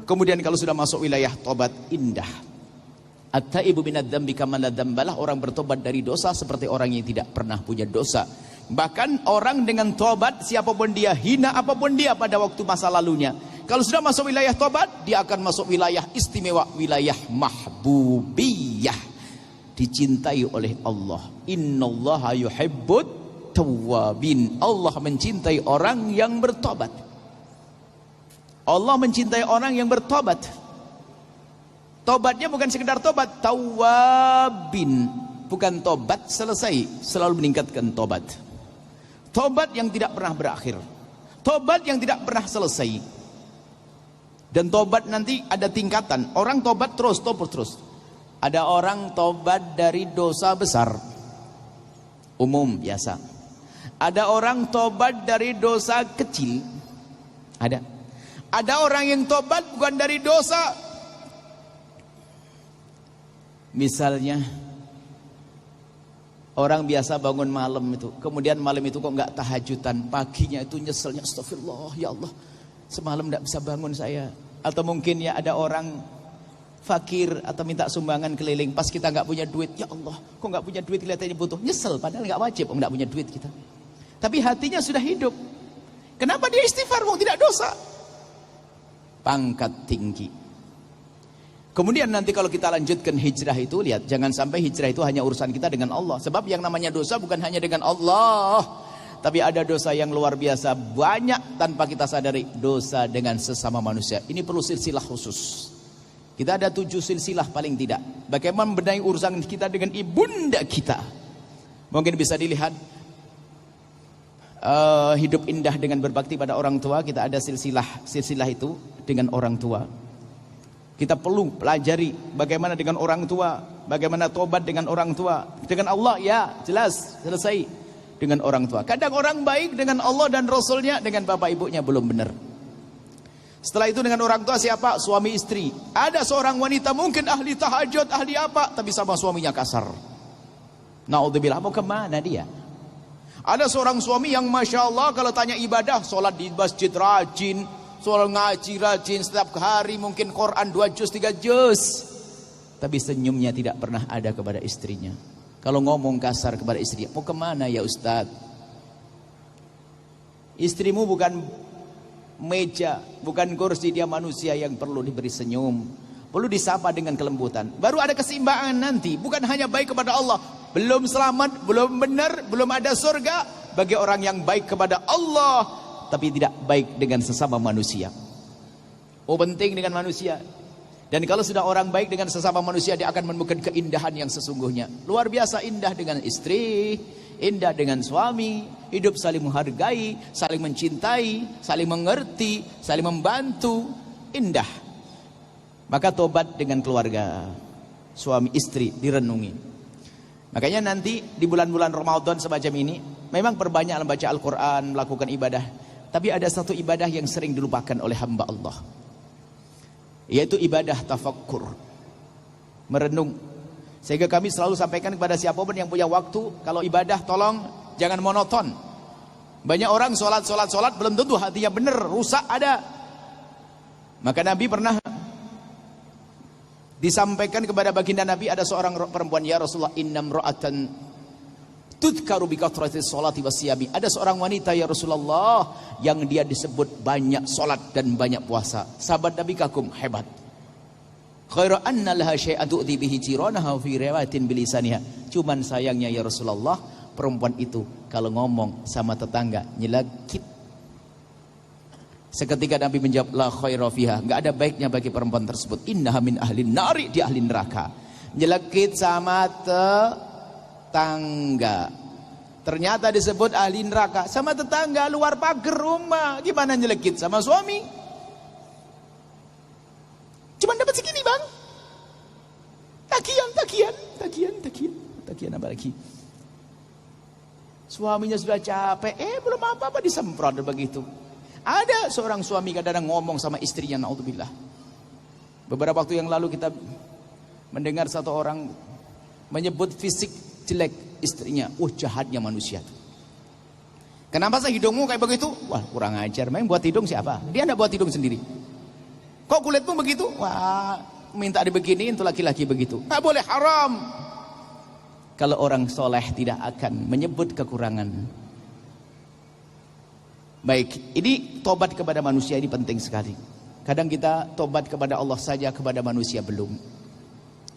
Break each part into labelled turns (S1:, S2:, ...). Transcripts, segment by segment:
S1: Kemudian kalau sudah masuk wilayah tobat, indah. At-taibu minadz dzambi kaman la dzambalah, orang bertobat dari dosa seperti orang yang tidak pernah punya dosa. Bahkan orang dengan tobat, siapapun dia, hina apapun dia pada waktu masa lalunya, kalau sudah masuk wilayah tobat, dia akan masuk wilayah istimewa, wilayah mahbubiyah, dicintai oleh Allah. Innallaha yuhibbut tawwabin. Allah mencintai orang yang bertobat. Allah mencintai orang yang bertobat. Tobatnya bukan sekedar tobat, tawwabin, bukan tobat selesai, selalu meningkatkan tobat. Tobat yang tidak pernah berakhir, tobat yang tidak pernah selesai. Dan tobat nanti ada tingkatan. Orang tobat terus, tobat terus. Ada orang tobat dari dosa besar, umum biasa. Ada orang tobat dari dosa kecil. Ada orang yang tobat bukan dari dosa. Misalnya orang biasa bangun malam itu, kemudian malam itu kok nggak tahajudan, paginya itu nyeselnya, astagfirullah, ya Allah, semalam nggak bisa bangun saya. Atau mungkin ya ada orang fakir atau minta sumbangan keliling, pas kita nggak punya duit, ya Allah, kok nggak punya duit, kelihatannya butuh, nyesel, padahal nggak wajib nggak punya duit kita. Tapi hatinya sudah hidup. Kenapa dia istighfar? Wong tidak dosa. Pangkat tinggi. Kemudian nanti kalau kita lanjutkan hijrah itu, lihat, jangan sampai hijrah itu hanya urusan kita dengan Allah. Sebab yang namanya dosa bukan hanya dengan Allah, tapi ada dosa yang luar biasa banyak tanpa kita sadari, dosa dengan sesama manusia. Ini perlu silsilah khusus. Kita ada 7 silsilah paling tidak. Bagaimana membenahi urusan kita dengan ibunda kita. Mungkin bisa dilihat hidup indah dengan berbakti pada orang tua. Kita ada silsilah itu dengan orang tua. Kita perlu pelajari bagaimana dengan orang tua, bagaimana tobat dengan orang tua. Dengan Allah ya jelas selesai, dengan orang tua. Kadang orang baik dengan Allah dan Rasulnya, dengan bapak ibunya belum benar. Setelah itu dengan orang tua siapa? Suami istri. Ada seorang wanita mungkin ahli tahajud, ahli apa, tapi sama suaminya kasar. Naudzubillah, mau kemana dia? Ada seorang suami yang Masya Allah kalau tanya ibadah, sholat di masjid rajin, soal ngaji rajin, setiap hari mungkin Quran 2 juz 3 juz, tapi senyumnya tidak pernah ada kepada istrinya. Kalau ngomong kasar kepada istrinya, mau kemana ya Ustadz? Istrimu bukan meja, bukan kursi, dia manusia yang perlu diberi senyum, perlu disapa dengan kelembutan. Baru ada keseimbangan nanti. Bukan hanya baik kepada Allah, belum selamat, belum benar, belum ada surga bagi orang yang baik kepada Allah tapi tidak baik dengan sesama manusia. Oh, penting dengan manusia. Dan kalau sudah orang baik dengan sesama manusia, dia akan menemukan keindahan yang sesungguhnya. Luar biasa indah dengan istri, indah dengan suami, hidup saling menghargai, saling mencintai, saling mengerti, saling membantu, indah. Maka tobat dengan keluarga, suami istri direnungi. Makanya nanti di bulan-bulan Ramadan semacam ini, memang perbanyak membaca Al-Quran, melakukan ibadah. Tapi ada satu ibadah yang sering dilupakan oleh hamba Allah, yaitu ibadah tafakkur, merenung. Sehingga kami selalu sampaikan kepada siapapun yang punya waktu, kalau ibadah tolong jangan monoton. Banyak orang sholat belum tentu hatinya benar, rusak ada. Maka Nabi pernah disampaikan kepada baginda Nabi, ada seorang perempuan, ya Rasulullah, innam ra'atan tudkaru bi kathratis sholati wasyami. Ada seorang wanita ya Rasulullah yang dia disebut banyak sholat dan banyak puasa. Sahabat Nabi kagum, hebat. Khairu anna laha syai'an tu'ti bihi jiranaha fi riwayatin bilisaniha. Cuman sayangnya ya Rasulullah, perempuan itu kalau ngomong sama tetangga nyelakit. Seketika Nabi menjawab, la khaira fiha, enggak ada baiknya bagi perempuan tersebut. Innaha min ahlin nari, di ahli neraka. Nyelakit sama tetangga, ternyata disebut ahli neraka. Sama tetangga luar pagar rumah, gimana nyelekit sama suami? Cuman dapat segini bang, takian apa lagi? Suaminya sudah capek, belum apa-apa disemprot begitu. Ada seorang suami kadang-kadang ngomong sama istrinya, naudzubillah. Beberapa waktu yang lalu kita mendengar satu orang menyebut fisik jelek istrinya. Jahatnya manusia. Kenapa sih hidungmu kayak begitu? Wah, kurang ajar. Memang buat hidung siapa? Dia enggak buat hidung sendiri. Kok kulitmu begitu? Wah, minta dibeginiin tuh laki-laki begitu. Nggak boleh, haram. Kalau orang soleh tidak akan menyebut kekurangan. Baik, ini tobat kepada manusia ini penting sekali. Kadang kita tobat kepada Allah saja, kepada manusia belum.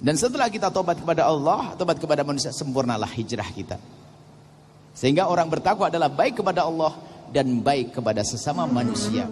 S1: Dan setelah kita tobat kepada Allah, tobat kepada manusia, sempurnalah hijrah kita. Sehingga orang bertakwa adalah baik kepada Allah dan baik kepada sesama manusia.